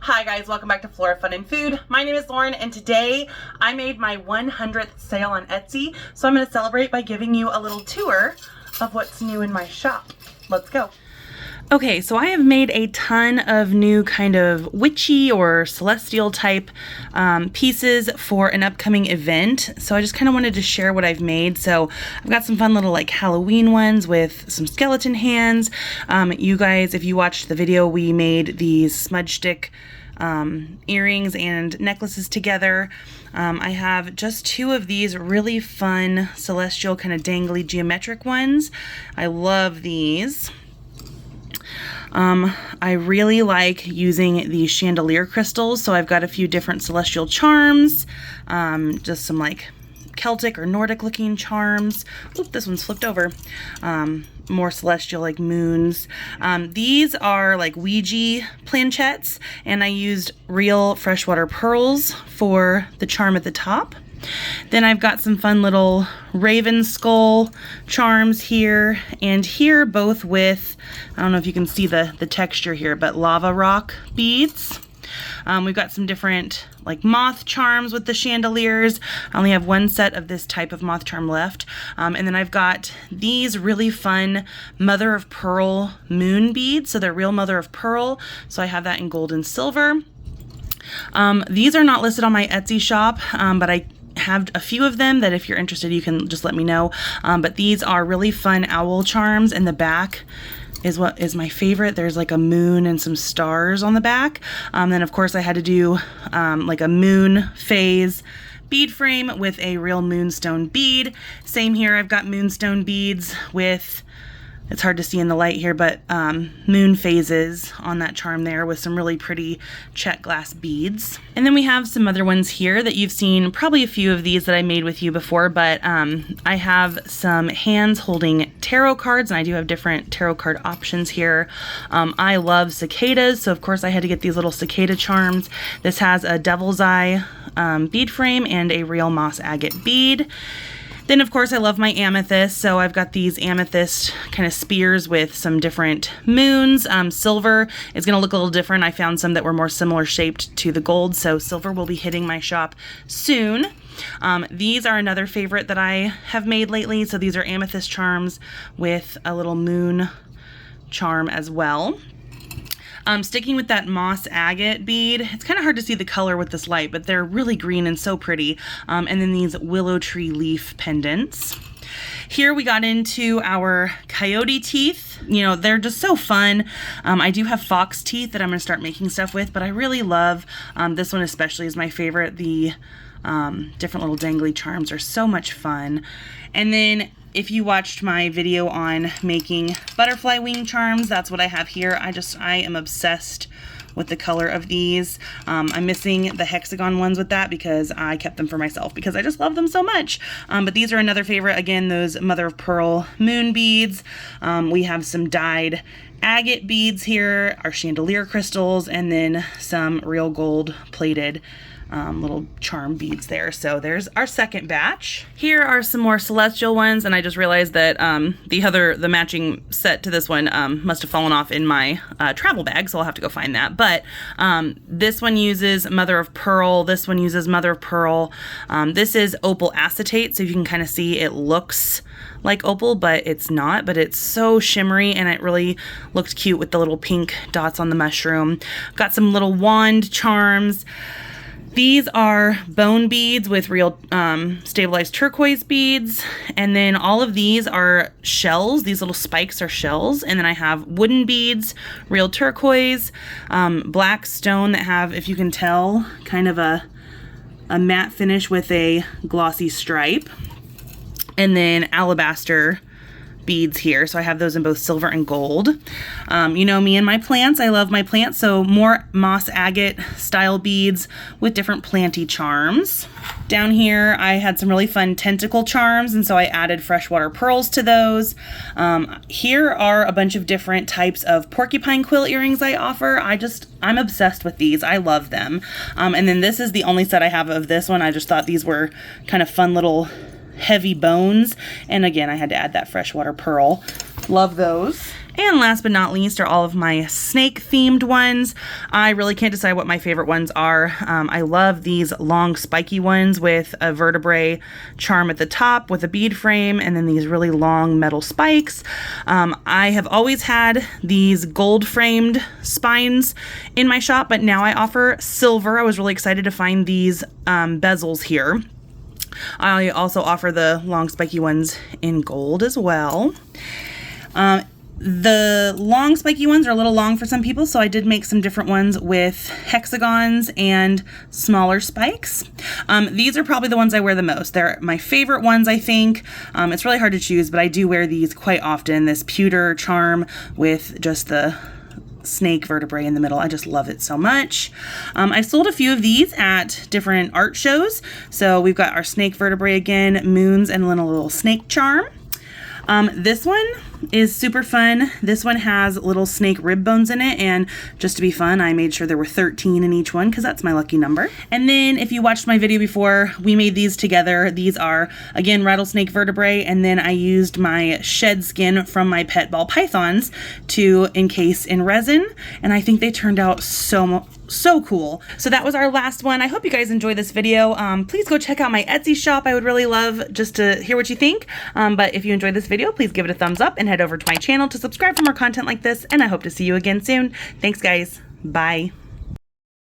Hi guys, welcome back to Flora Fun and Food. My name is Lauren and today I made my 100th sale on Etsy. So I'm going to celebrate by giving you a little tour of what's new in my shop. Let's go. Okay, so I have made a ton of new kind of witchy or celestial type pieces for an upcoming event. So I just kind of wanted to share what I've made. So I've got some fun little like Halloween ones with some skeleton hands. You guys, if you watched the video, we made these smudge stick earrings and necklaces together. I have just two of these really fun celestial kind of dangly geometric ones. I love these. I really like using these chandelier crystals, so I've got a few different celestial charms, just some like Celtic or Nordic looking charms. Oop, this one's flipped over. More celestial like moons. These are like Ouija planchettes, and I used real freshwater pearls for the charm at the top. Then I've got some fun little raven skull charms here and here, both with, I don't know if you can see the texture here, but lava rock beads. We've got some different like moth charms with the chandeliers. I only have one set of this type of moth charm left. And then I've got these really fun mother of pearl moon beads. So they're real mother of pearl. So I have that in gold and silver. These are not listed on my Etsy shop, but I have a few of them that if you're interested, you can just let me know. But these are really fun owl charms, and the back is what is my favorite. There's like a moon and some stars on the back. Then of course I had to do like a moon phase bead frame with a real moonstone bead. Same here, I've got moonstone beads with, it's hard to see in the light here, but moon phases on that charm there with some really pretty check glass beads. And then we have some other ones here that you've seen, probably a few of these that I made with you before, but I have some hands holding tarot cards, and I do have different tarot card options here. I love cicadas, so of course I had to get these little cicada charms. This has a devil's eye bead frame and a real moss agate bead. Then of course I love my amethyst, so I've got these amethyst kind of spears with some different moons. Silver is going to look a little different. I found some that were more similar shaped to the gold, so silver will be hitting my shop soon. These are another favorite that I have made lately, so these are amethyst charms with a little moon charm as well. Sticking with that moss agate bead, it's kind of hard to see the color with this light, but they're really green and so pretty. And then these willow tree leaf pendants. Here we got into our coyote teeth. You know, they're just so fun. I do have fox teeth that I'm going to start making stuff with, but I really love, this one especially is my favorite. The different little dangly charms are so much fun. And then if you watched my video on making butterfly wing charms, that's what I have here. I am obsessed with the color of these. I'm missing the hexagon ones with that because I kept them for myself because I just love them so much. But these are another favorite. Again, those mother of pearl moon beads. We have some dyed agate beads here, our chandelier crystals, and then some real gold plated little charm beads there. So there's our second batch. Here are some more celestial ones, and I just realized that the matching set to this one must have fallen off in my travel bag, so I'll have to go find that. But this one uses mother of pearl, this one uses mother of pearl. This is opal acetate, so you can kind of see it looks like opal, but it's not, but it's so shimmery, and it really looked cute with the little pink dots on the mushroom. Got some little wand charms. These are bone beads with real stabilized turquoise beads. And then all of these are shells. These little spikes are shells. And then I have wooden beads, real turquoise, black stone that have, if you can tell, kind of a matte finish with a glossy stripe. And then alabaster beads here, so I have those in both silver and gold. You know me and my plants, I love my plants, so more moss agate style beads with different planty charms. Down here I had some really fun tentacle charms, and so I added freshwater pearls to those. Here are a bunch of different types of porcupine quill earrings I offer. I'm obsessed with these. I love them. And then this is the only set I have of this one. I just thought these were kind of fun little heavy bones, and again I had to add that freshwater pearl. Love those. And last but not least are all of my snake themed ones. I really can't decide what my favorite ones are. I love these long spiky ones with a vertebrae charm at the top with a bead frame and then these really long metal spikes. I have always had these gold framed spines in my shop, but now I offer silver. I was really excited to find these bezels here. I also offer the long spiky ones in gold as well. The long spiky ones are a little long for some people, so I did make some different ones with hexagons and smaller spikes. These are probably the ones I wear the most. They're my favorite ones, I think. It's really hard to choose, but I do wear these quite often. This pewter charm with just the snake vertebrae in the middle. I just love it so much. I've sold a few of these at different art shows. So we've got our snake vertebrae again, moons, and then a little snake charm. This one is super fun. This one has little snake rib bones in it, and just to be fun, I made sure there were 13 in each one because that's my lucky number. And then if you watched my video before, we made these together. These are, again, rattlesnake vertebrae, and then I used my shed skin from my pet ball pythons to encase in resin, and I think they turned out so cool. So that was our last one. I hope you guys enjoyed this video. Please go check out my Etsy shop. I would really love just to hear what you think. But if you enjoyed this video, please give it a thumbs up and head over to my channel to subscribe for more content like this. And I hope to see you again soon. Thanks, guys. Bye.